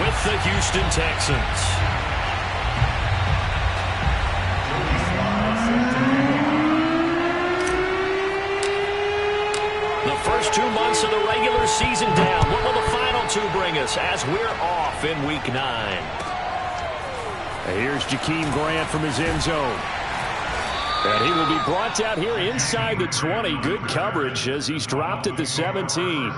with the Houston Texans. The first 2 months of the regular season down. What will the final 2 bring us as we're off in Week 9? Here's Jakeem Grant from his end zone. And he will be brought out here inside the 20. Good coverage as he's dropped at the 17.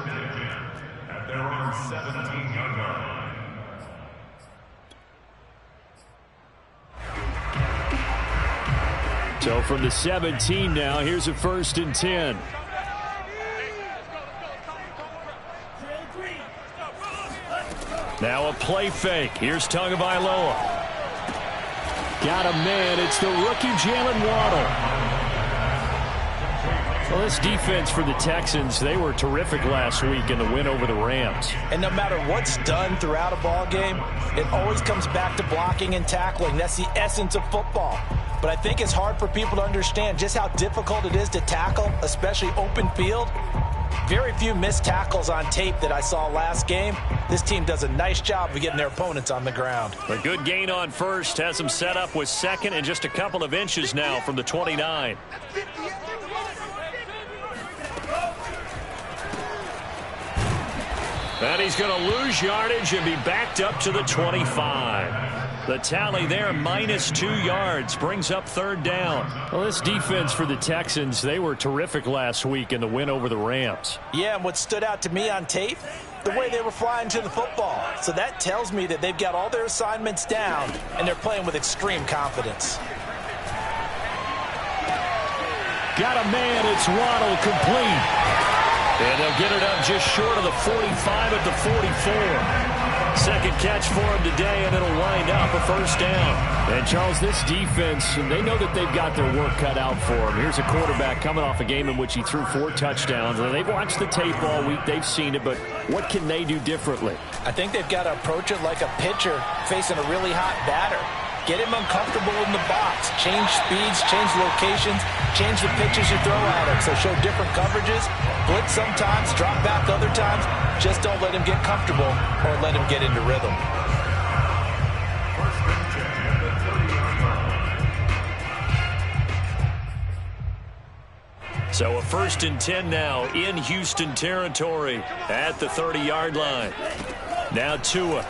So from the 17 now, here's a 1st and 10. Now a play fake. Here's Tagovailoa. Got a man. It's the rookie Jalen Waddle. Well, this defense for the Texans, they were terrific last week in the win over the Rams. And no matter what's done throughout a ball game, it always comes back to blocking and tackling. That's the essence of football. But I think it's hard for people to understand just how difficult it is to tackle, especially open field. Very few missed tackles on tape that I saw last game. This team does a nice job of getting their opponents on the ground. A good gain on first has them set up with second and just a couple of inches now from the 29. And he's going to lose yardage and be backed up to the 25. The tally there, -2 yards, brings up 3rd down. Well, this defense for the Texans, they were terrific last week in the win over the Rams. Yeah, and what stood out to me on tape, the way they were flying to the football. So that tells me that they've got all their assignments down, and they're playing with extreme confidence. Got a man, it's Waddle, complete. And they'll get it up just short of the 45 at the 44. Second catch for him today, and it'll wind up a 1st down. And, Charles, this defense, they know that they've got their work cut out for them. Here's a quarterback coming off a game in which he threw 4 touchdowns. And they've watched the tape all week. They've seen it, but what can they do differently? I think they've got to approach it like a pitcher facing a really hot batter. Get him uncomfortable in the box. Change speeds, change locations, change the pitches you throw at him. So show different coverages. Blitz sometimes, drop back other times. Just don't let him get comfortable or let him get into rhythm. So a 1st and 10 now in Houston territory at the 30-yard line. Now Tua.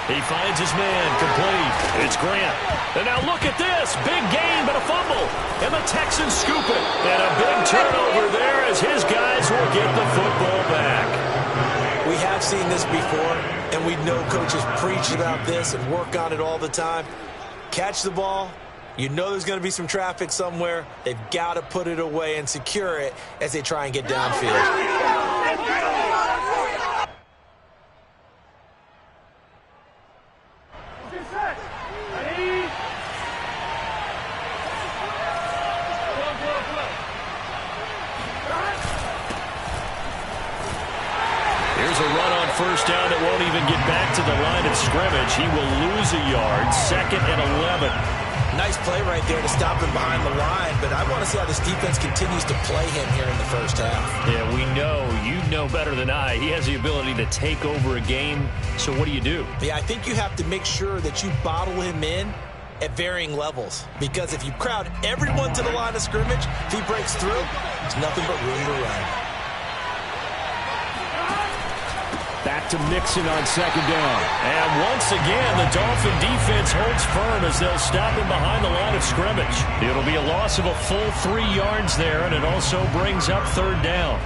He finds his man, complete. It's Grant. And now look at this. Big gain, but a fumble. And the Texans scoop it. And a big turnover there as his guys will get the football back. We have seen this before, and we know coaches preach about this and work on it all the time. Catch the ball. You know there's going to be some traffic somewhere. They've got to put it away and secure it as they try and get downfield. First down that won't even get back to the line of scrimmage. He will lose a yard. 2nd and 11. Nice play right there to stop him behind the line, but I want to see how this defense continues to play him here in the first half. Yeah, we know. You know better than I. He has the ability to take over a game. So what do you do? Yeah, I think you have to make sure that you bottle him in at varying levels, because if you crowd everyone to the line of scrimmage, if he breaks through, there's nothing but room to run. Back to Mixon on 2nd down. And once again, the Dolphin defense holds firm as they'll stop him behind the line of scrimmage. It'll be a loss of a full 3 yards there, and it also brings up 3rd down.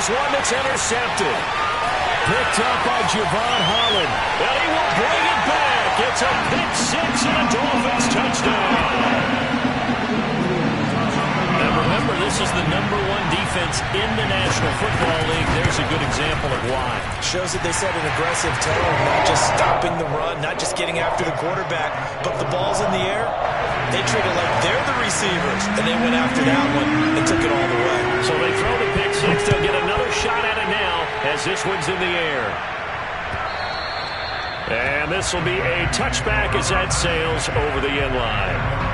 One that's intercepted. Picked up by Javon Holland. And he will bring it back. It's a pick 6 and a Dolphins touchdown. And remember, this is the #1 defense defense in the National Football League. There's a good example of why. Shows that they set an aggressive tone, not just stopping the run, not just getting after the quarterback, but the ball's in the air. They treat it like they're the receivers, and they went after that one and took it all the way. So they throw the pick six. They'll get another shot at it now as this one's in the air. And this will be a touchback as that sails over the end line.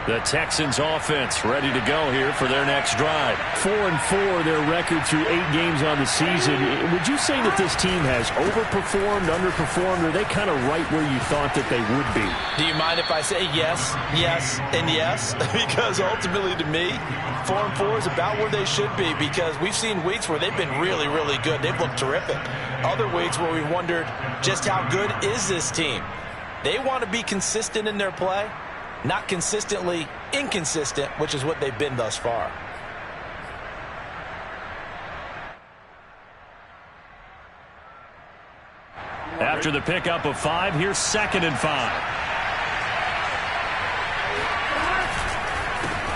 The Texans offense ready to go here for their next drive. 4-4, their record through 8 games on the season. Would you say that this team has overperformed, underperformed, or are they kind of right where you thought that they would be? Do you mind if I say yes, yes, and yes? Because ultimately to me, 4-4 is about where they should be, because we've seen weeks where they've been really, really good. They've looked terrific. Other weeks where we wondered just how good is this team. They want to be consistent in their play. Not consistently inconsistent, which is what they've been thus far. After the pickup of 5, here's 2nd and 5.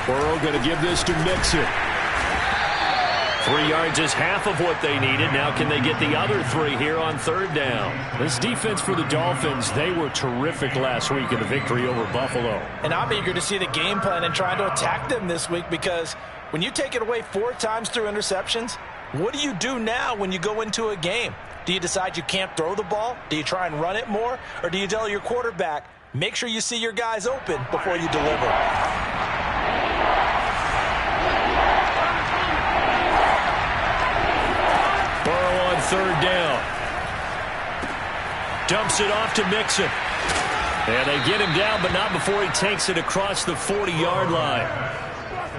Burrow going to give this to Mixon. 3 yards is half of what they needed. Now can they get the other 3 here on 3rd down? This defense for the Dolphins, they were terrific last week in the victory over Buffalo. And I'm eager to see the game plan and trying to attack them this week, because when you take it away 4 times through interceptions, what do you do now when you go into a game? Do you decide you can't throw the ball? Do you try and run it more? Or do you tell your quarterback, make sure you see your guys open before you deliver? Burrow on 3rd down. Dumps it off to Mixon. And they get him down, but not before he takes it across the 40-yard line.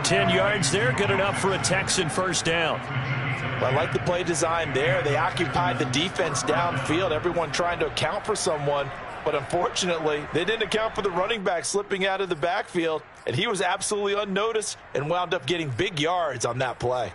10 yards there, good enough for a Texan first down. Well, I like the play design there. They occupied the defense downfield, everyone trying to account for someone. But unfortunately, they didn't account for the running back slipping out of the backfield, and he was absolutely unnoticed and wound up getting big yards on that play.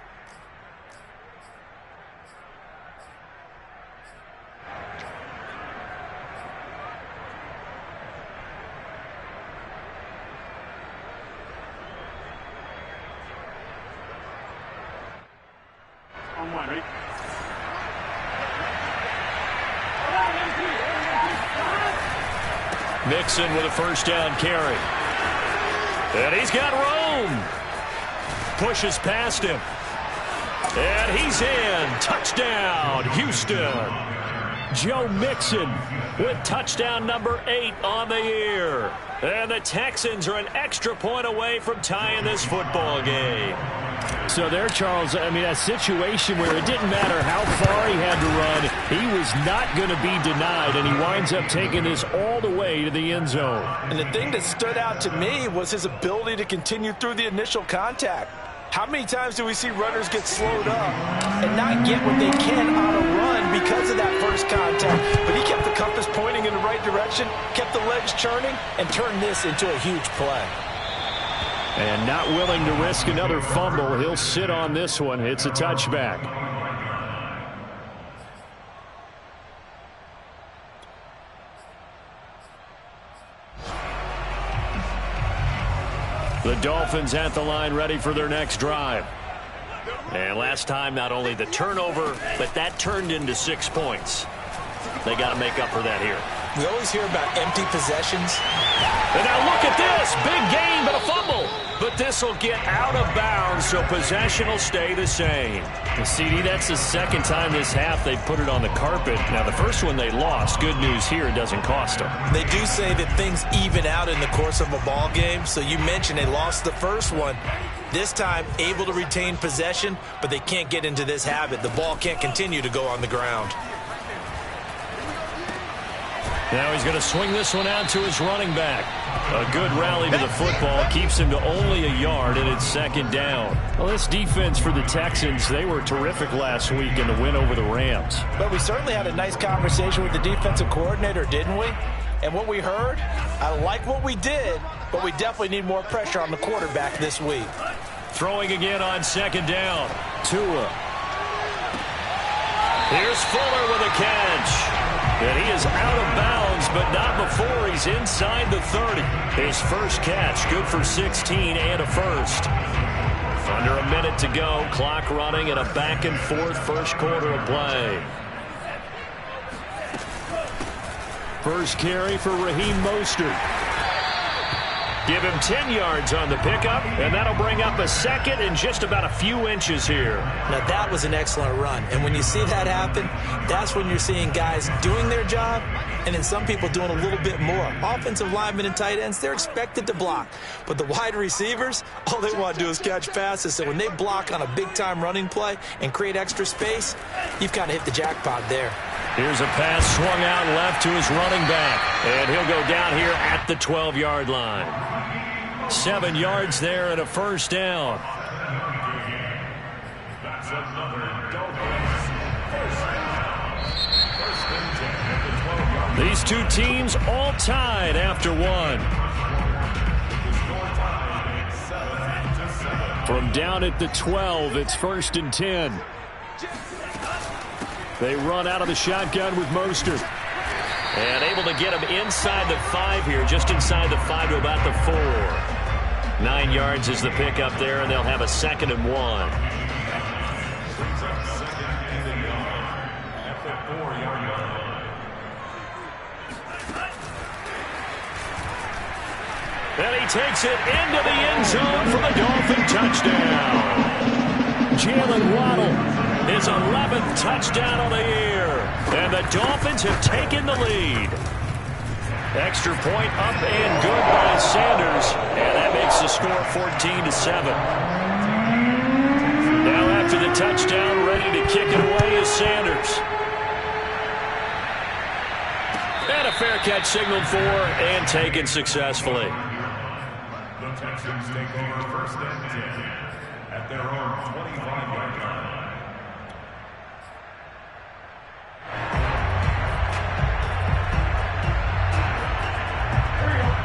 Mixon with a first down carry. And he's got room. Pushes past him. And he's in. Touchdown, Houston. Joe Mixon with touchdown number 8 on the year. And the Texans are an extra point away from tying this football game. So there, Charles, I mean, a situation where it didn't matter how far he had to run, he was not going to be denied, and he winds up taking this all the way to the end zone. And the thing that stood out to me was his ability to continue through the initial contact. How many times do we see runners get slowed up and not get what they can on a run because of that first contact? But he kept the compass pointing in the right direction, kept the legs churning, and turned this into a huge play. And not willing to risk another fumble, he'll sit on this one. It's a touchback. The Dolphins at the line ready for their next drive. And last time, not only the turnover, but that turned into 6 points. They got to make up for that here. We always hear about empty possessions. And now look at this. Big gain, but a fumble. But this will get out of bounds, so possession will stay the same. CD, that's the second time this half they put it on the carpet. Now, the first one they lost. Good news here, it doesn't cost them. They do say that things even out in the course of a ball game. So you mentioned they lost the first one. This time, able to retain possession, but they can't get into this habit. The ball can't continue to go on the ground. Now he's going to swing this one out to his running back. A good rally to the football keeps him to only a yard, and it's second down. Well, this defense for the Texans, they were terrific last week in the win over the Rams. But we certainly had a nice conversation with the defensive coordinator, didn't we? And what we heard, I like what we did, but we definitely need more pressure on the quarterback this week. Throwing again on second down. Tua. Here's Fuller with a catch. And he is out of bounds, but not before he's inside the 30. His first catch, good for 16 and a first. Under a minute to go, clock running, and a back-and-forth first quarter of play. First carry for Raheem Mostert. Give him 10 yards on the pickup, and that'll bring up a second and just about a few inches here. Now, that was an excellent run. And when you see that happen, that's when you're seeing guys doing their job and then some people doing a little bit more. Offensive linemen and tight ends, they're expected to block. But the wide receivers, all they want to do is catch passes. So when they block on a big-time running play and create extra space, you've kind of hit the jackpot there. Here's a pass swung out left to his running back. And he'll go down here at the 12-yard line. 7 yards there and a first down. These two teams all tied after one. From down at the 12, it's 1st and 10. They run out of the shotgun with Mostert. And able to get him inside the 5 here, just inside the 5 to about the 4. 9 yards is the pickup there, and they'll have a 2nd and 1. And he takes it into the end zone for the Dolphin touchdown. Jalen Waddle, his 11th touchdown of the year. And the Dolphins have taken the lead. Extra point up and good by Sanders. And that makes the score 14-7. Now after the touchdown, ready to kick it away is Sanders. And a fair catch signaled for and taken successfully. The Texans take over 1st and 10 at their own 25-yard line.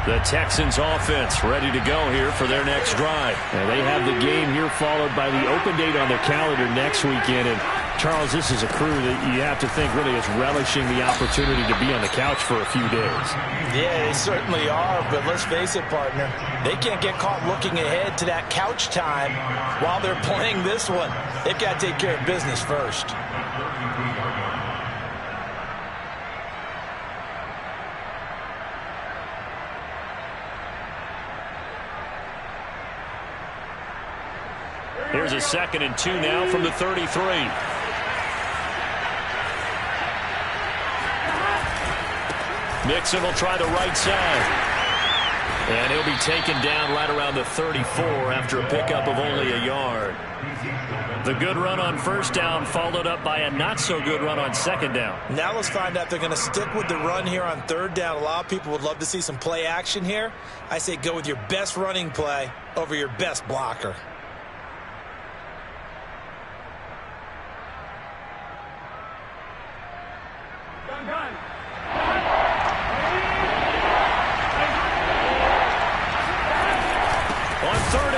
The Texans offense ready to go here for their next drive. And they have the game here followed by the open date on their calendar next weekend. And Charles, this is a crew that you have to think really is relishing the opportunity to be on the couch for a few days. Yeah, they certainly are, but let's face it, partner. They can't get caught looking ahead to that couch time while they're playing this one. They've got to take care of business first. Here's a 2nd and 2 now from the 33. Mixon will try the right side. And he'll be taken down right around the 34 after a pickup of only a yard. The good run on 1st down followed up by a not-so-good run on 2nd down. Now let's find out if they're going to stick with the run here on 3rd down. A lot of people would love to see some play action here. I say go with your best running play over your best blocker.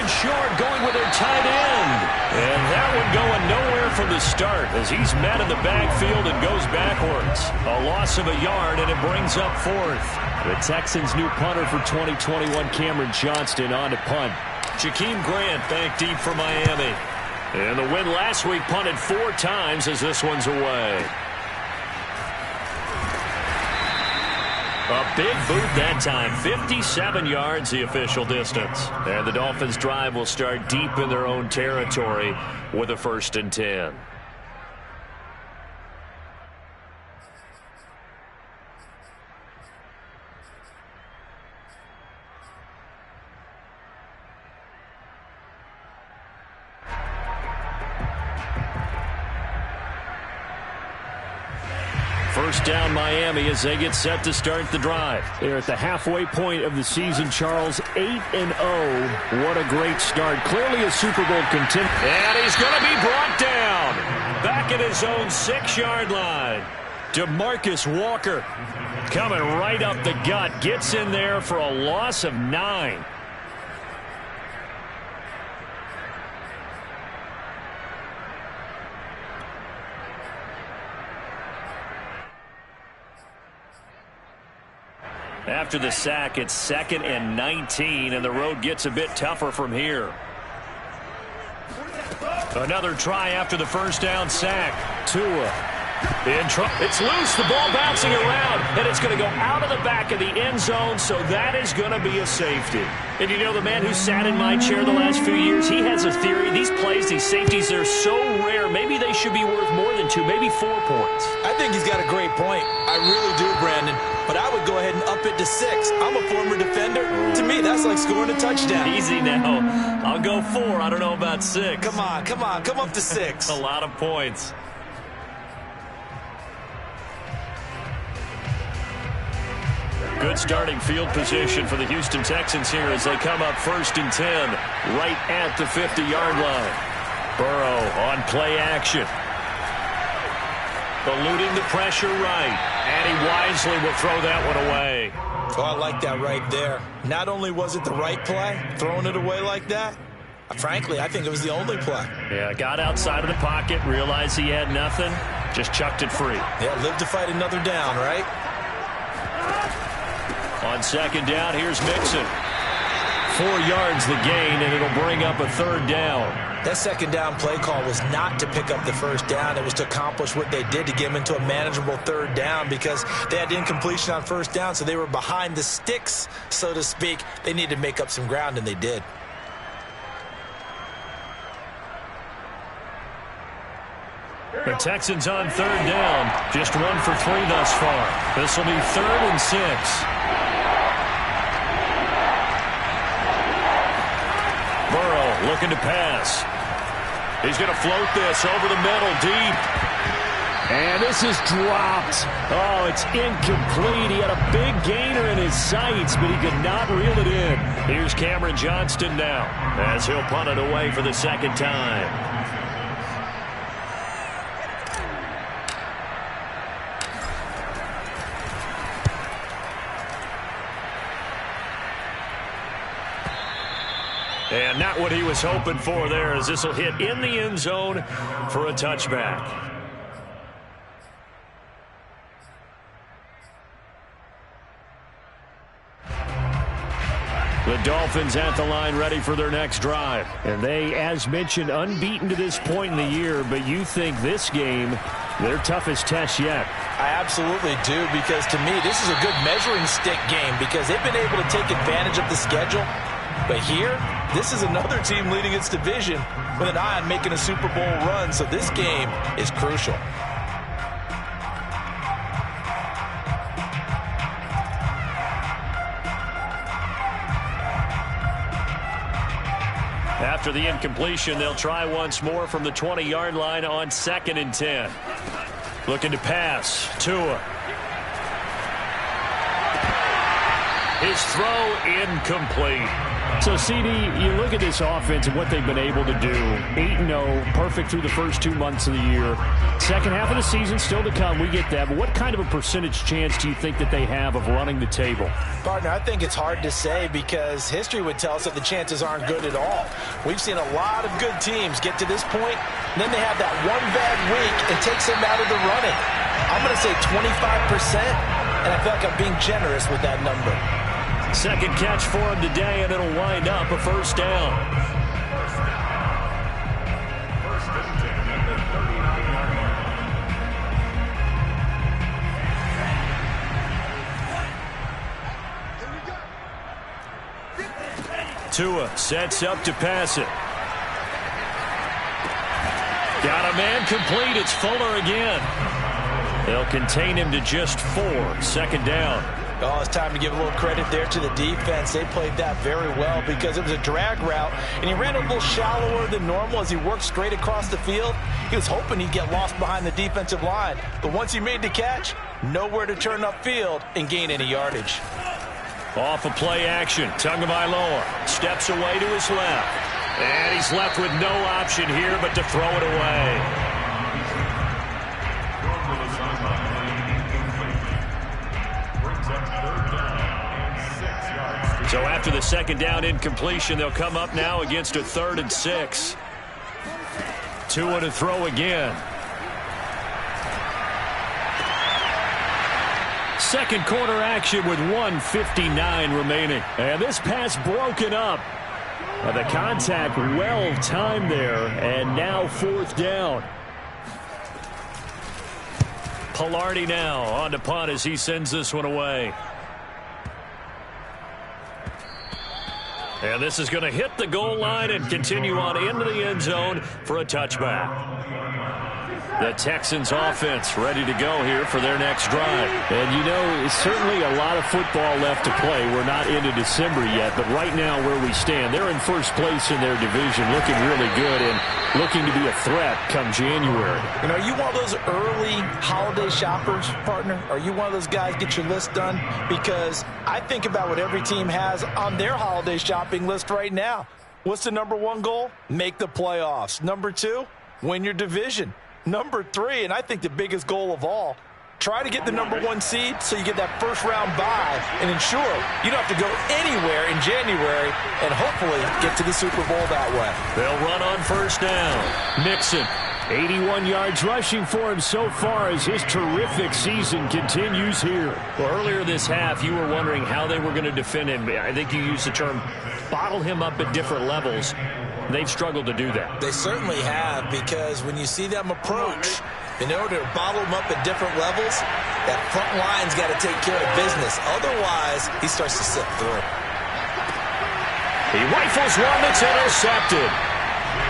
Short going with their tight end. And that one going nowhere from the start as he's met in the backfield and goes backwards. A loss of a yard, and it brings up 4th. The Texans' new punter for 2021, Cameron Johnston, on to punt. Jakeem Grant back deep for Miami. And the win last week punted 4 times as this one's away. A big boot that time, 57 yards the official distance. And the Dolphins' drive will start deep in their own territory with a 1st and 10. First down Miami as they get set to start the drive. They're at the halfway point of the season, Charles, 8-0. What a great start. Clearly a Super Bowl contender. And he's going to be brought down. Back at his own 6-yard line. DeMarcus Walker coming right up the gut. Gets in there for a loss of 9. After the sack, it's 2nd and 19, and the road gets a bit tougher from here. Another try after the first down sack. Tua in trouble. It's loose. The ball bouncing around, and it's going to go out of the back of the end zone, so that is going to be a safety. And you know, the man who sat in my chair the last few years, he has a theory. These plays, these safeties, they're so rare. Maybe they should be worth more than 2, maybe 4 points. I think he's got a great point. I really do, Brandon. But I would go ahead and up it to 6. I'm a former defender. To me, that's like scoring a touchdown. Easy now. I'll go 4. I don't know about 6. Come on. Come up to 6. A lot of points. Good starting field position for the Houston Texans here as they come up 1st and 10, right at the 50-yard line. Burrow on play action. Eluding the pressure right. And he wisely will throw that one away. Oh, I like that right there. Not only was it the right play, throwing it away like that, frankly, I think it was the only play. Yeah, got outside of the pocket, realized he had nothing, just chucked it free. Yeah, live to fight another down, right? On 2nd down, here's Mixon. 4 yards the gain, and it'll bring up a 3rd down. That 2nd down play call was not to pick up the 1st down. It was to accomplish what they did to get them into a manageable 3rd down because they had incompletion on 1st down, so they were behind the sticks, so to speak. They needed to make up some ground, and they did. The Texans on 3rd down. Just 1 for 3 thus far. This will be 3rd and 6. Burrow looking to pass. He's going to float this over the middle deep. And this is dropped. Oh, it's incomplete. He had a big gainer in his sights, but he could not reel it in. Here's Cameron Johnston now as he'll punt it away for the 2nd time. And not what he was hoping for there, as this will hit in the end zone for a touchback. The Dolphins at the line ready for their next drive. And they, as mentioned, unbeaten to this point in the year, but you think this game, their toughest test yet. I absolutely do, because to me, this is a good measuring stick game because they've been able to take advantage of the schedule. But here, this is another team leading its division with an eye on making a Super Bowl run, so this game is crucial. After the incompletion, they'll try once more from the 20-yard line on 2nd and 10. Looking to pass. Tua. His throw incomplete. So, CD, you look at this offense and what they've been able to do. 8-0, perfect through the first 2 months of the year. Second half of the season still to come. We get that. But what kind of a percentage chance do you think that they have of running the table? Partner, I think it's hard to say because history would tell us that the chances aren't good at all. We've seen a lot of good teams get to this point, and then they have that one bad week and takes them out of the running. I'm going to say 25%, and I feel like I'm being generous with that number. Second catch for him today, and it'll wind up a 1st down. Tua sets up to pass it. Got a man complete. It's Fuller again. They'll contain him to just 4. 2nd down. Oh, it's time to give a little credit there to the defense. They played that very well because it was a drag route, and he ran a little shallower than normal as he worked straight across the field. He was hoping he'd get lost behind the defensive line, but once he made the catch, nowhere to turn upfield and gain any yardage. Off of play action, Tagovailoa steps away to his left. And he's left with no option here but to throw it away. So after the second down incompletion, they'll come up now against a 3rd and 6. Tua to throw again. Second quarter action with 1:59 remaining. And this pass broken up. The contact well timed there, and now 4th down. Pilardi now on to punt as he sends this one away. And this is going to hit the goal line and continue on into the end zone for a touchback. The Texans offense ready to go here for their next drive. And you know, certainly a lot of football left to play. We're not into December yet, but right now where we stand, they're in first place in their division, looking really good and looking to be a threat come January. You know, are you one of those early holiday shoppers, partner? Are you one of those guys get your list done? Because I think about what every team has on their holiday shopping list right now. What's the number 1 goal? Make the playoffs. Number 2, win your division. Number 3, and I think the biggest goal of all, try to get the number 1 seed so you get that first-round bye and ensure you don't have to go anywhere in January and hopefully get to the Super Bowl that way. They'll run on first down. Mixon. 81 yards rushing for him so far as his terrific season continues here. Well, earlier this half, you were wondering how they were going to defend him. I think you used the term bottle him up at different levels. They've struggled to do that. They certainly have, because when you see them approach, in order to bottle them up at different levels, that front line's got to take care of business. Otherwise, he starts to slip through. He rifles one that's intercepted.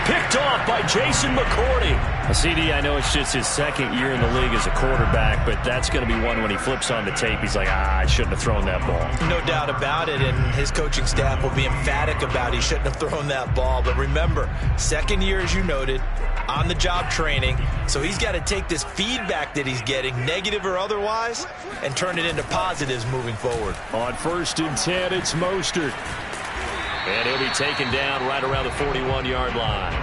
Picked off by Jason McCourty. CD, I know it's just his second year in the league as a quarterback, but that's going to be one when he flips on the tape. He's like, I shouldn't have thrown that ball. No doubt about it, and his coaching staff will be emphatic about he shouldn't have thrown that ball. But remember, second year, as you noted, on-the-job training, so he's got to take this feedback that he's getting, negative or otherwise, and turn it into positives moving forward. On 1st and 10, it's Mostert. And he'll be taken down right around the 41-yard line.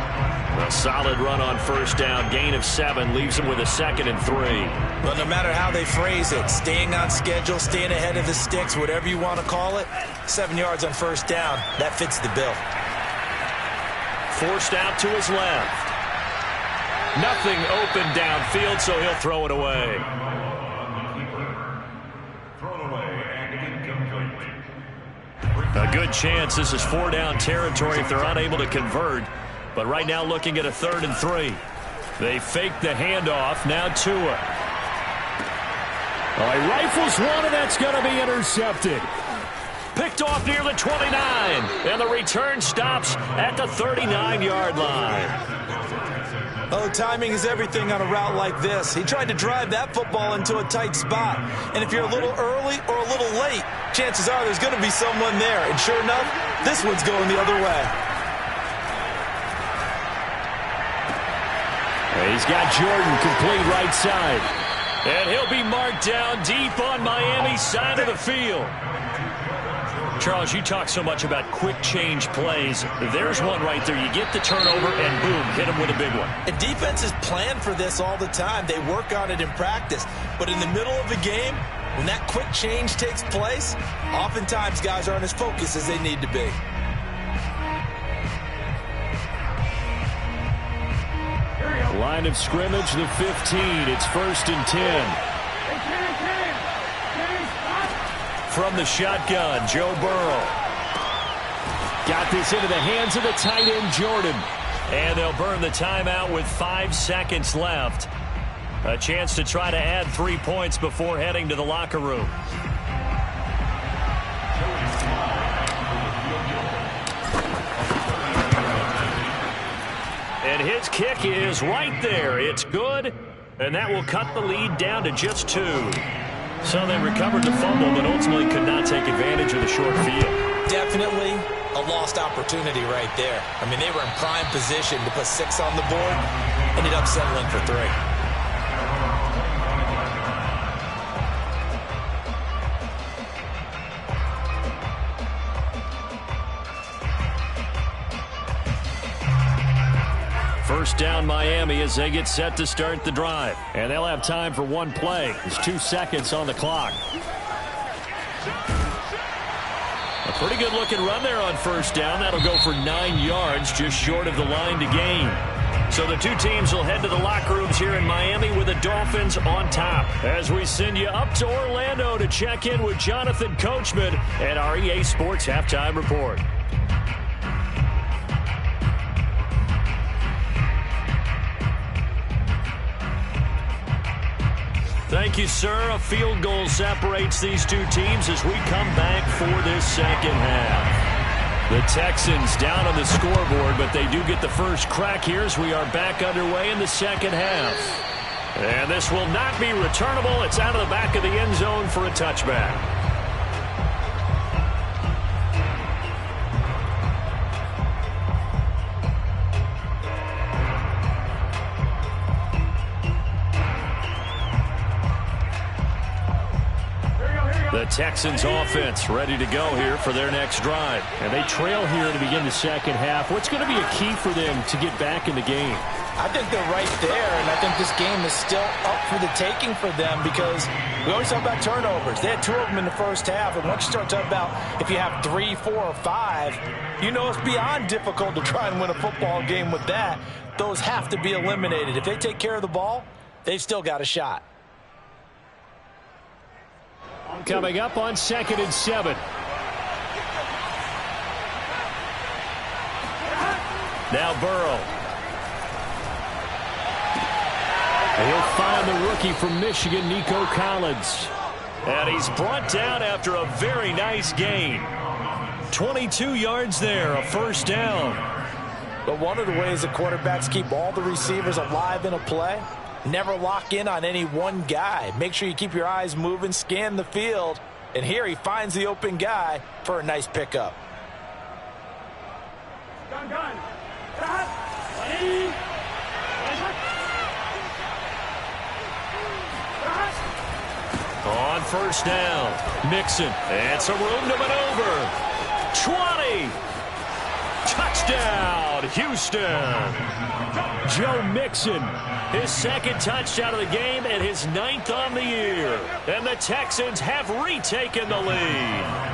A solid run on first down, gain of 7, leaves him with a 2nd and 3. Well, no matter how they phrase it, staying on schedule, staying ahead of the sticks, whatever you want to call it, 7 yards on first down, that fits the bill. Forced out to his left. Nothing open downfield, so he'll throw it away. A good chance this is 4-down territory if they're unable to convert. But right now looking at a 3rd and 3. They fake the handoff. Now Tua. He rifles one, and that's going to be intercepted. Picked off near the 29. And the return stops at the 39-yard line. Oh, timing is everything on a route like this. He tried to drive that football into a tight spot. And if you're a little early or a little late, chances are there's going to be someone there. And sure enough, this one's going the other way. He's got Jordan complete right side. And he'll be marked down deep on Miami's side of the field. Charles, you talk so much about quick change plays. There's one right there. You get the turnover and boom, hit him with a big one. And defenses plan for this all the time. They work on it in practice. But in the middle of the game, when that quick change takes place, oftentimes guys aren't as focused as they need to be. Line of scrimmage, the 15. It's 1st and 10. From the shotgun, Joe Burrow. Got this into the hands of the tight end, Jordan. And they'll burn the timeout with 5 seconds left. A chance to try to add 3 points before heading to the locker room. And his kick is right there. It's good, and that will cut the lead down to just 2. So they recovered the fumble, but ultimately could not take advantage of the short field. Definitely a lost opportunity right there. I mean, they were in prime position to put 6 on the board, ended up settling for 3. first down Miami as they get set to start the drive. And they'll have time for one play. There's 2 seconds on the clock. A pretty good looking run there on first down. That'll go for 9 yards, just short of the line to gain. So the two teams will head to the locker rooms here in Miami with the Dolphins on top. As we send you up to Orlando to check in with Jonathan Coachman and our EA Sports Halftime Report. Thank you, sir. A field goal separates these two teams as we come back for this second half. The Texans down on the scoreboard, but they do get the first crack here as we are back underway in the second half. And this will not be returnable. It's out of the back of the end zone for a touchback. The Texans offense ready to go here for their next drive. And they trail here to begin the second half. What's going to be a key for them to get back in the game? I think they're right there, and I think this game is still up for the taking for them because we always talk about turnovers. They had 2 of them in the first half, and once you start talking about if you have 3, 4, or 5, you know it's beyond difficult to try and win a football game with that. Those have to be eliminated. If they take care of the ball, they've still got a shot. Coming up on 2nd and 7. Now Burrow. He'll find the rookie from Michigan, Nico Collins. And he's brought down after a very nice gain. 22 yards there, a first down. But one of the ways the quarterbacks keep all the receivers alive in a play, never lock in on any one guy. Make sure you keep your eyes moving, scan the field. And here he finds the open guy for a nice pickup. On first down, Mixon. And some room to maneuver. 20. Touchdown, Houston. Joe Mixon. His second touchdown of the game and his 9th on the year. And the Texans have retaken the lead.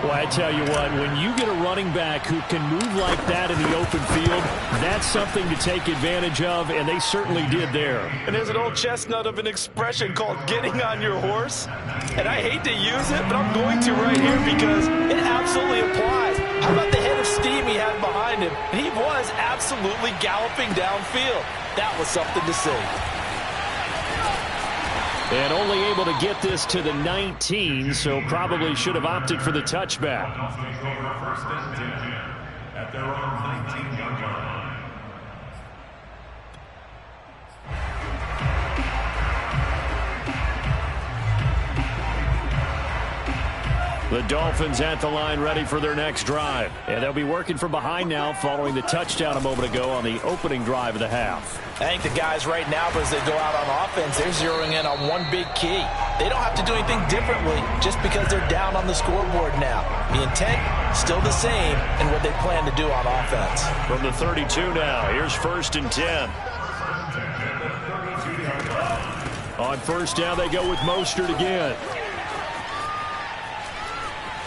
Well, I tell you what, when you get a running back who can move like that in the open field, that's something to take advantage of, and they certainly did there. And there's an old chestnut of an expression called getting on your horse. And I hate to use it, but I'm going to right here because it absolutely applies. How about the head of steam he had behind him? And he was absolutely galloping downfield. That was something to see. And only able to get this to the 19, so probably should have opted for the touchback. First and 10 at their own 19-yard line. The Dolphins at the line ready for their next drive. And they'll be working from behind now following the touchdown a moment ago on the opening drive of the half. I think the guys right now, as they go out on offense, they're zeroing in on one big key. They don't have to do anything differently just because they're down on the scoreboard now. The intent, still the same in what they plan to do on offense. From the 32 now, here's 1st and 10. On first down, they go with Mostert again.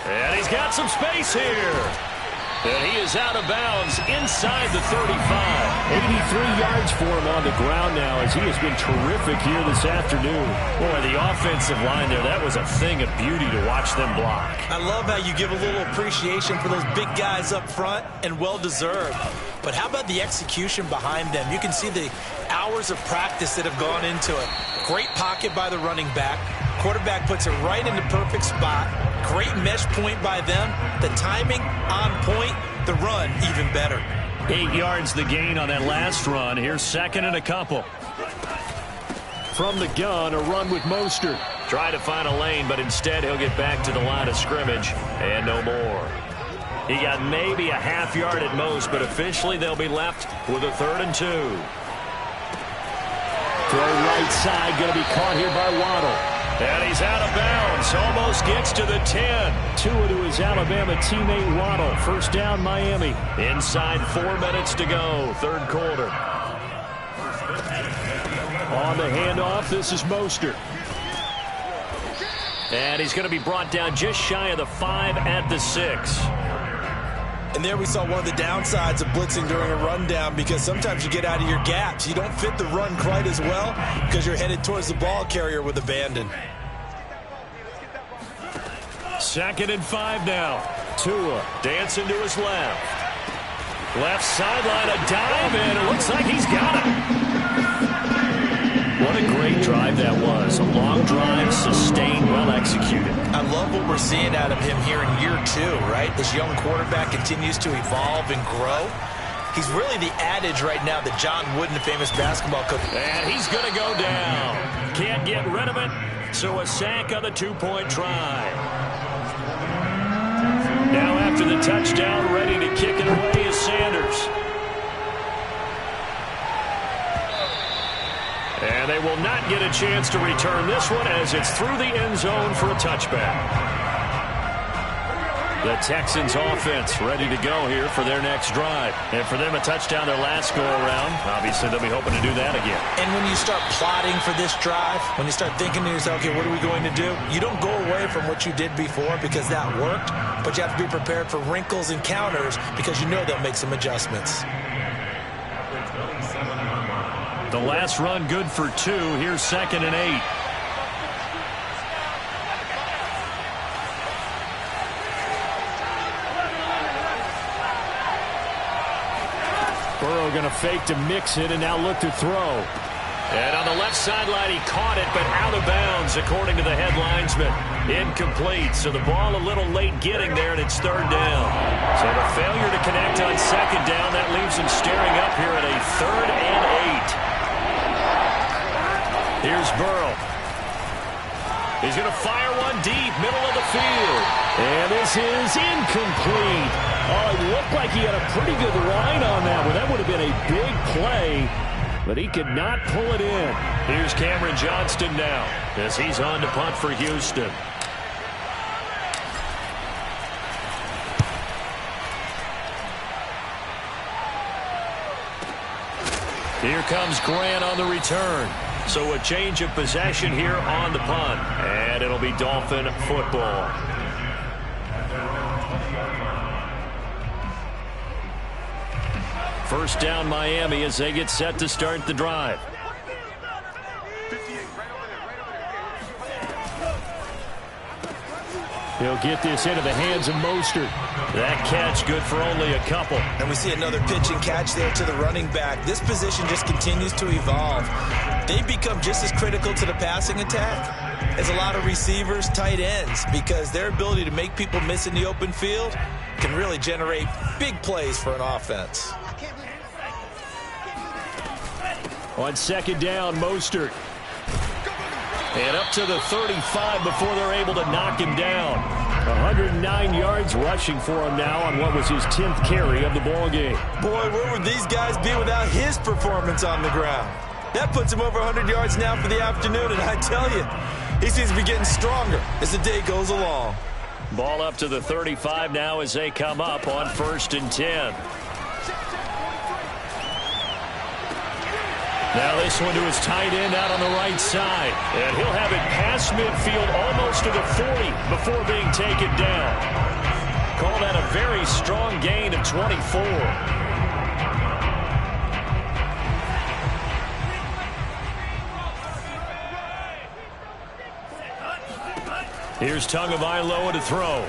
And he's got some space here. And he is out of bounds inside the 35. 83 yards for him on the ground now as he has been terrific here this afternoon. Boy, the offensive line there, that was a thing of beauty to watch them block. I love how you give a little appreciation for those big guys up front, and well-deserved. But how about the execution behind them? You can see the hours of practice that have gone into it. Great pocket by the running back. Quarterback puts it right in the perfect spot. Great mesh point by them. The timing on point. The run even better. 8 yards the gain on that last run. Here's 2nd and a couple. From the gun, a run with Mostert. Try to find a lane, but instead he'll get back to the line of scrimmage and no more. He got maybe a half yard at most, but officially they'll be left with a 3rd and 2. Throw right side, going to be caught here by Waddle. And he's out of bounds. Almost gets to the 10. Tua to his Alabama teammate Waddle. First down, Miami. Inside 4 minutes to go, 3rd quarter. On the handoff, this is Mostert. And he's going to be brought down just shy of the 5 at the 6. And there we saw one of the downsides of blitzing during a rundown, because sometimes you get out of your gaps. You don't fit the run quite as well because you're headed towards the ball carrier with abandon. 2nd and 5 now. Tua dancing to his left. Left sideline, a dive, and it looks like he's got it. What a great drive that was. A long drive, sustained, well executed. I love what we're seeing out of him here in year 2, right? This young quarterback continues to evolve and grow. He's really the adage right now that John Wooden, the famous basketball coach. And he's going to go down. Can't get rid of it, so a sack on the 2-point try. Now after the touchdown, ready to kick it away is Sanders. And they will not get a chance to return this one as it's through the end zone for a touchback. The Texans offense ready to go here for their next drive. And for them, a touchdown their last go-around. Obviously, they'll be hoping to do that again. And when you start plotting for this drive, when you start thinking to yourself, okay, what are we going to do? You don't go away from what you did before because that worked, but you have to be prepared for wrinkles and counters because you know they'll make some adjustments. The last run good for 2. Here's 2nd and 8. Burrow going to fake to mix it and now look to throw. And on the left sideline, he caught it, but out of bounds, according to the head linesman. Incomplete, so the ball a little late getting there, and it's 3rd down. So the failure to connect on 2nd down, that leaves him staring up here at a 3rd and 8. Here's Burrow. He's going to fire one deep, middle of the field. And this is incomplete. Oh, it looked like he had a pretty good line on that one. That would have been a big play, but he could not pull it in. Here's Cameron Johnston now as he's on to punt for Houston. Here comes Grant on the return. So a change of possession here on the punt. And it'll be Dolphin football. First down Miami as they get set to start the drive. He'll get this into the hands of Mostert. That catch good for only a couple. And we see another pitch and catch there to the running back. This position just continues to evolve. They become just as critical to the passing attack as a lot of receivers, tight ends, because their ability to make people miss in the open field can really generate big plays for an offense. On 2nd down, Mostert. And up to the 35 before they're able to knock him down. 109 yards rushing for him now on what was his 10th carry of the ball game. Boy, where would these guys be without his performance on the ground? That puts him over 100 yards now for the afternoon, and I tell you, he seems to be getting stronger as the day goes along. Ball up to the 35 now as they come up on 1st and 10. Now this one to his tight end out on the right side. And he'll have it past midfield almost to the 40 before being taken down. Call that a very strong gain of 24. Here's Tagovailoa to throw.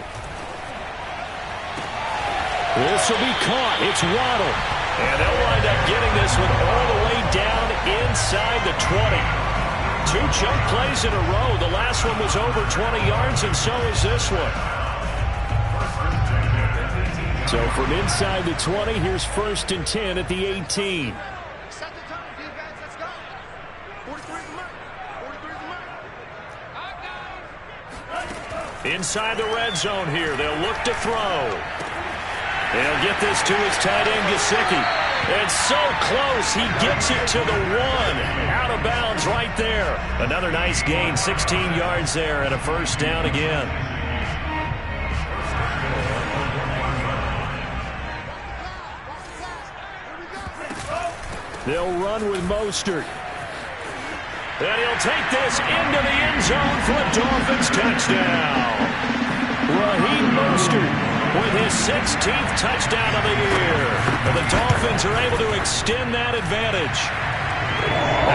This will be caught. It's Waddle. And they'll wind up getting this one all the way down inside the 20. 2 chunk plays in a row. The last one was over 20 yards, and so is this one. So from inside the 20, here's 1st and 10 at the 18. Set the tone, defense. Let's go. 43's the mark. 43's the mark. Inside the red zone here. They'll look to throw. He'll get this to his tight end, Gesicki. And so close, he gets it to the 1. Out of bounds right there. Another nice gain, 16 yards there, and a 1st down again. They'll run with Mostert. And he'll take this into the end zone for a Dolphins touchdown. Raheem Mostert with his 16th touchdown of the year. And the Dolphins are able to extend that advantage.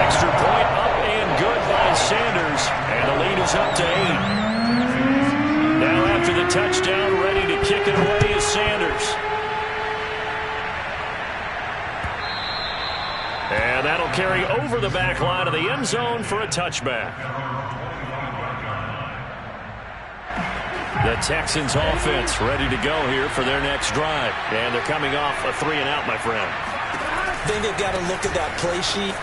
Extra point up and good by Sanders. And the lead is up to 8. Now after the touchdown, ready to kick it away is Sanders. And that'll carry over the back line of the end zone for a touchback. The Texans offense ready to go here for their next drive. And they're coming off a 3-and-out, my friend. I think they've got to look at that play sheet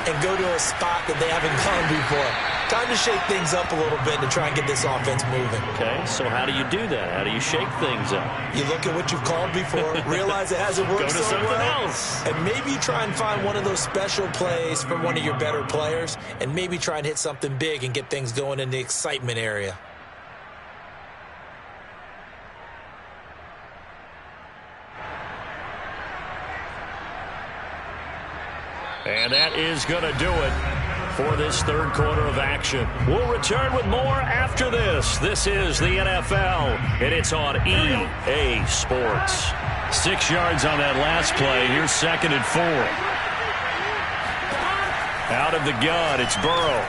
and go to a spot that they haven't gone before. Time to shake things up a little bit to try and get this offense moving. Okay, so how do you do that? How do you shake things up? You look at what you've called before, realize it hasn't worked Go to so something well, else. and maybe try and find one of those special plays from one of your better players, and maybe try and hit something big and get things going in the excitement area. And that is going to do it for this third quarter of action. We'll return with more after this. This is the NFL, and it's on EA Sports. 6 yards on that last play. Here's 2nd and 4. Out of the gun, it's Burrow.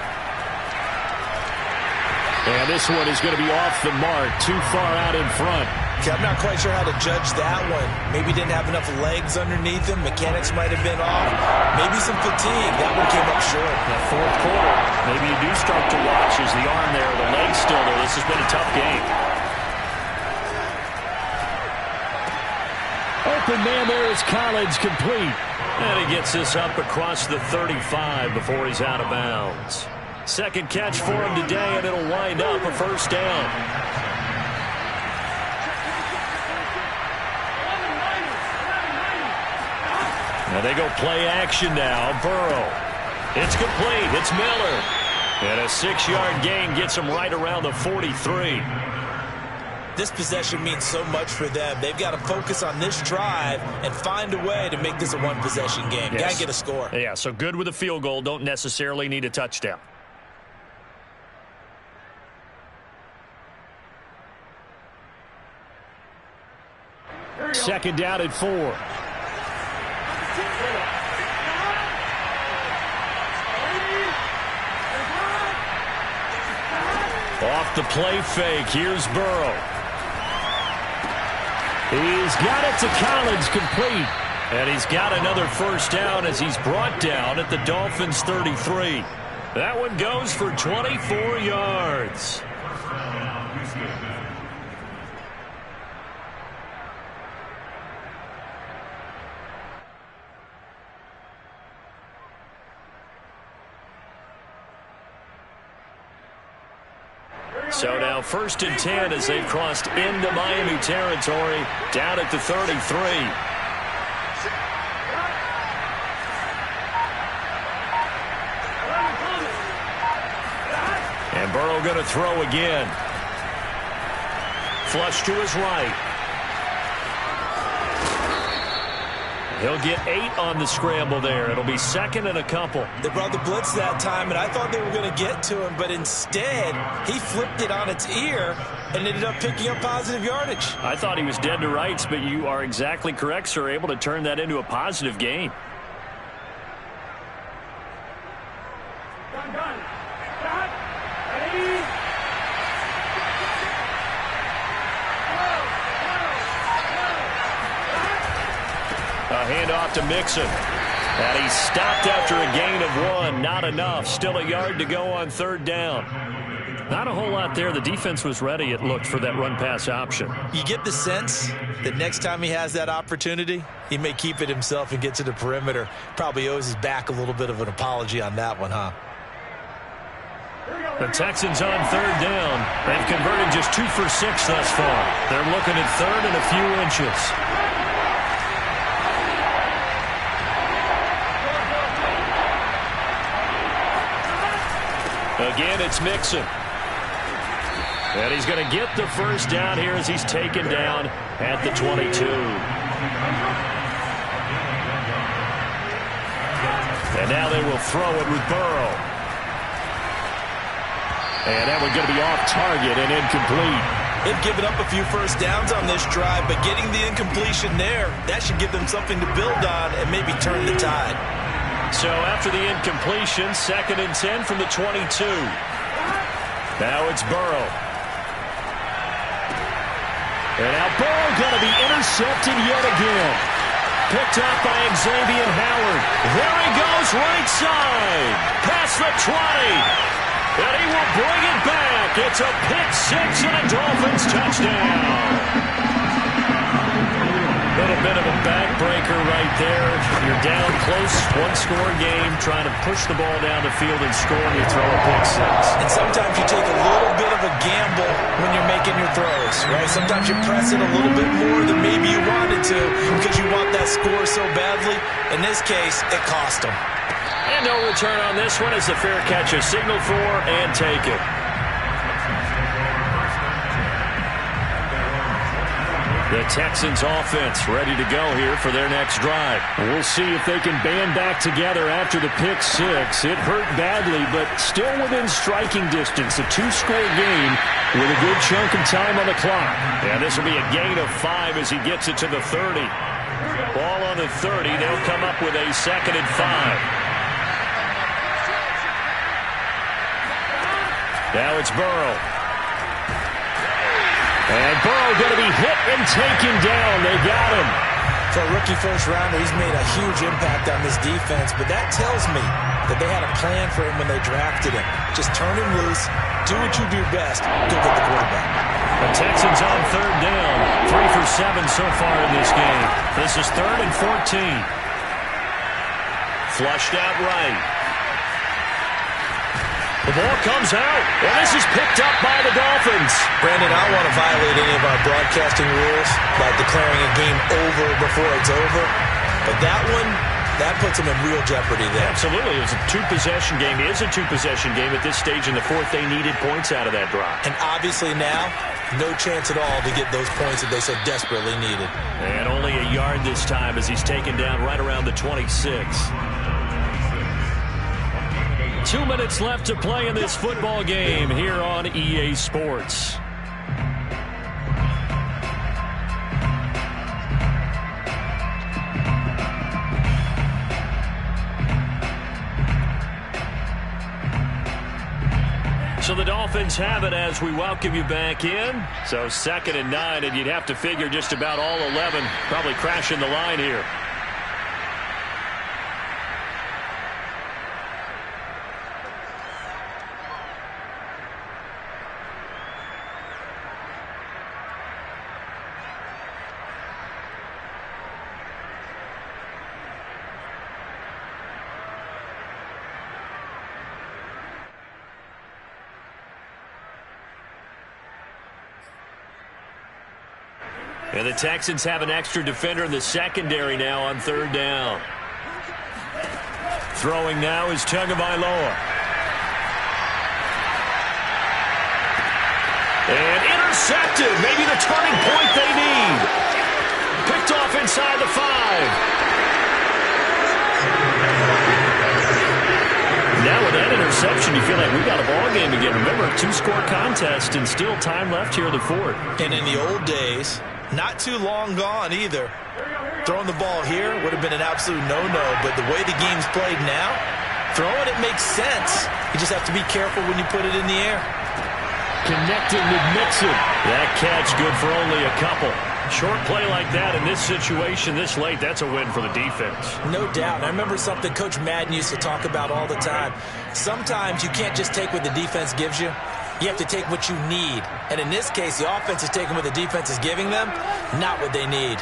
And this one is going to be off the mark, too far out in front. I'm not quite sure how to judge that one. Maybe didn't have enough legs underneath him. Mechanics might have been off. Maybe some fatigue. That one came up short. That fourth quarter, maybe you do start to watch as the arm there, the leg's still there. This has been a tough game. Open man there is Collins, complete. And he gets this up across the 35 before he's out of bounds. Second catch for him today, and it'll wind up a first down. Now they go play action now. Burrow. It's complete. It's Miller. And a 6-yard gain gets him right around the 43. This possession means so much for them. They've got to focus on this drive and find a way to make this a one-possession game. Yes. Got to get a score. Yeah, so good with a field goal. Don't necessarily need a touchdown. Second down and 4. Off the play fake. Here's Burrow. He's got it to Collins, complete. And he's got another first down as he's brought down at the Dolphins' 33. That one goes for 24 yards. So now 1st and 10 as they've crossed into Miami territory, down at the 33. And Burrow going to throw again. Flush to his right. He'll get 8 on the scramble there. It'll be 2nd and a couple. They brought the blitz that time, and I thought they were going to get to him, but instead he flipped it on its ear and ended up picking up positive yardage. I thought he was dead to rights, but you are exactly correct, sir. Able to turn that into a positive gain. A handoff to Mixon. And he stopped after a gain of 1. Not enough. Still a yard to go on 3rd down. Not a whole lot there. The defense was ready, it looked, for that run-pass option. You get the sense that next time he has that opportunity, he may keep it himself and get to the perimeter. Probably owes his back a little bit of an apology on that one, huh? The Texans on 3rd down. They've converted just 2 for 6 thus far. They're looking at 3rd and a few inches. Again, it's Mixon. And he's going to get the first down here as he's taken down at the 22. And now they will throw it with Burrow. And that one's going to be off target and incomplete. They've given up a few first downs on this drive, but getting the incompletion there, that should give them something to build on and maybe turn the tide. So after the incompletion, 2nd and 10 from the 22. Now it's Burrow. And now Burrow going to be intercepted yet again. Picked up by Xavier Howard. There he goes, right side. Past the 20. And he will bring it back. It's a pick-6 and a Dolphins touchdown. A little bit of a backbreaker right there. You're down close, one-score game, trying to push the ball down the field and score, and you throw a pick-6. And sometimes you take a little bit of a gamble when you're making your throws, right? Sometimes you press it a little bit more than maybe you wanted to because you want that score so badly. In this case, it cost them. And no return on this one as the fair catch is signaled for and taken. The Texans offense ready to go here for their next drive. We'll see if they can band back together after the pick-6. It hurt badly, but still within striking distance. A 2-score game with a good chunk of time on the clock. Yeah, this will be a gain of 5 as he gets it to the 30. Ball on the 30. They'll come up with a 2nd and 5. Now it's Burrow. And Burrow going to be hit and taken down. They got him. For a rookie first-rounder, he's made a huge impact on this defense, but that tells me that they had a plan for him when they drafted him. Just turn him loose, do what you do best, go get the quarterback. The Texans on 3rd down. 3 for 7 so far in this game. This is 3rd and 14. Flushed out right. The ball comes out, and this is picked up by the Dolphins. Brandon, I don't want to violate any of our broadcasting rules by declaring a game over before it's over, but that one, that puts them in real jeopardy there. Absolutely. It was a 2-possession game. It is a 2-possession game at this stage in the 4th. They needed points out of that drive. And obviously now, no chance at all to get those points that they so desperately needed. And only a yard this time as he's taken down right around the 26. 2 minutes left to play in this football game here on EA Sports. So the Dolphins have it as we welcome you back in. So 2nd and 9, and you'd have to figure just about all 11 probably crashing the line here. And the Texans have an extra defender in the secondary now on 3rd down. Throwing now is Tagovailoa. And intercepted. Maybe the turning point they need. Picked off inside the 5. Now with that interception, you feel like we got a ball game again. Remember, a 2-score contest and still time left here in the 4th. And in the old days, not too long gone either, throwing the ball here would have been an absolute no-no. But the way the game's played now, throwing it makes sense. You just have to be careful when you put it in the air. Connecting with Mixon. That catch good for only a couple. Short play like that in this situation this late, that's a win for the defense. No doubt. And I remember something Coach Madden used to talk about all the time. Sometimes you can't just take what the defense gives you. You have to take what you need. And in this case, the offense is taking what the defense is giving them, not what they need.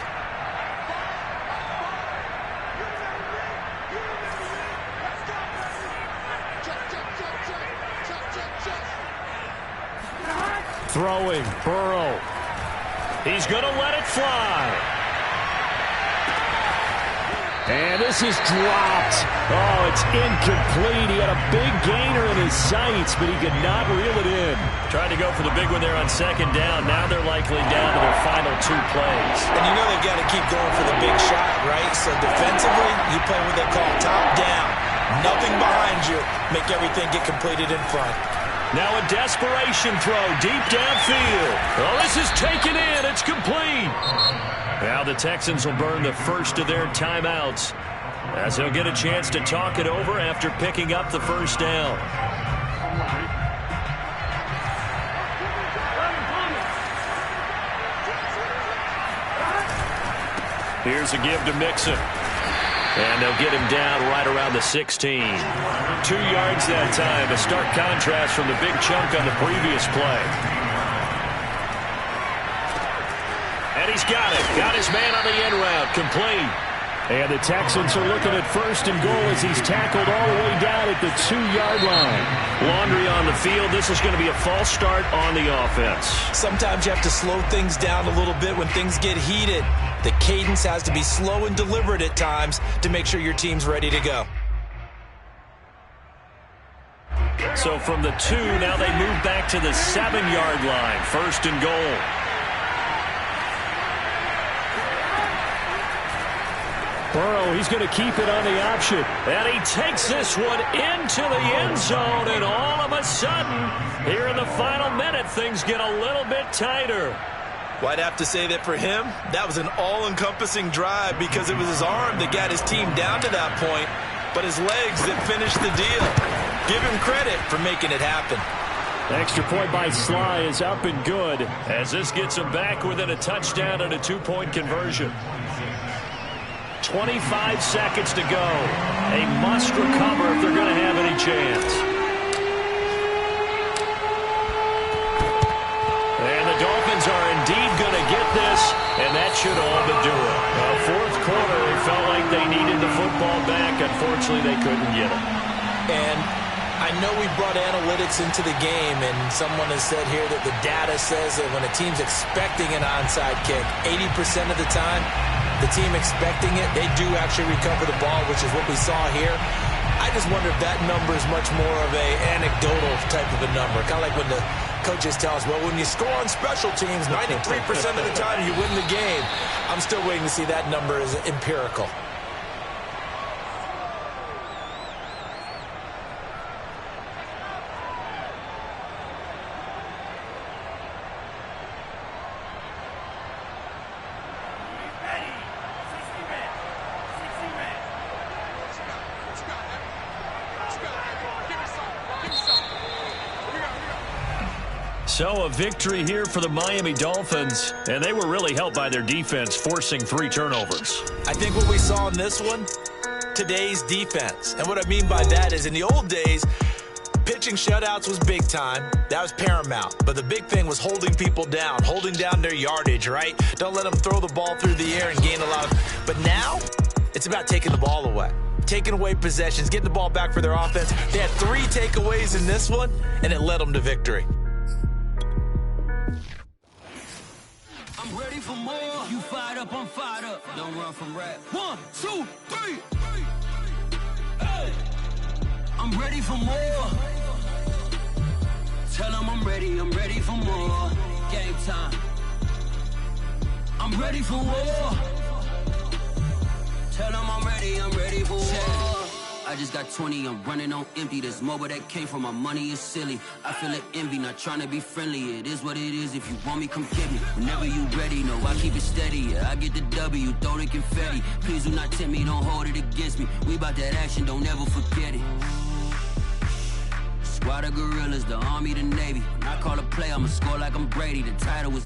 Throwing, Burrow. He's going to let it fly. And this is dropped. Oh, it's incomplete. He had a big gainer in his sights, but he could not reel it in. Tried to go for the big one there on 2nd down. Now they're likely down to their final 2 plays. And you know they've got to keep going for the big shot, right? So defensively, you play what they call top down. Nothing behind you. Make everything get completed in front. Now a desperation throw deep downfield. Oh, this is taken in. It's complete. Now the Texans will burn the first of their timeouts as they'll get a chance to talk it over after picking up the first down. Here's a give to Mixon. And they'll get him down right around the 16. 2 yards that time. A stark contrast from the big chunk on the previous play. And he's got it. Got his man on the end route. Complete. And the Texans are looking at first and goal as he's tackled all the way down at the 2-yard line. Laundry on the field. This is going to be a false start on the offense. Sometimes you have to slow things down a little bit when things get heated. The cadence has to be slow and deliberate at times to make sure your team's ready to go. So from the 2, now they move back to the 7-yard line. First and goal. Burrow, he's going to keep it on the option. And he takes this one into the end zone, and all of a sudden, here in the final minute, things get a little bit tighter. Well, I'd have to say that for him, that was an all-encompassing drive because it was his arm that got his team down to that point, but his legs that finished the deal. Give him credit for making it happen. Extra point by Sly is up and good. As this gets him back within a touchdown and a 2-point conversion. 25 seconds to go. A must recover if they're going to have any chance. And the Dolphins are indeed going to get this, and that should all but do it. Fourth quarter, it felt like they needed the football back. Unfortunately, they couldn't get it. And I know we brought analytics into the game, and someone has said here that the data says that when a team's expecting an onside kick, 80% of the time, the team expecting it, they do actually recover the ball, which is what we saw here. I just wonder if that number is much more of a anecdotal type of a number. Kind of like when the coaches tell us, well, when you score on special teams, 93% of the time you win the game. I'm still waiting to see that number as empirical. So a victory here for the Miami Dolphins, and they were really helped by their defense, forcing 3 turnovers. I think what we saw in this one, today's defense. And what I mean by that is in the old days, pitching shutouts was big time. That was paramount. But the big thing was holding people down, holding down their yardage, right? Don't let them throw the ball through the air and gain a lot of... But now, it's about taking the ball away. Taking away possessions, getting the ball back for their offense. They had 3 takeaways in this one, and it led them to victory. I'm ready for more. You fired up, I'm fired up. Don't run from rap. 1, 2, 3. Hey. I'm ready for more. Tell them I'm ready for more. Game time. I'm ready for war. Tell them I'm ready for war. I just got 20, I'm running on empty. This mobile that came from my money is silly. I feel it envy, not trying to be friendly. It is what it is, if you want me, come get me. Whenever you ready, no, I keep it steady. Yeah, I get the W, throw the confetti. Please do not tempt me, don't hold it against me. We about that action, don't ever forget it. Squad of gorillas, the army, the navy. When I call a play, I'ma score like I'm Brady. The title was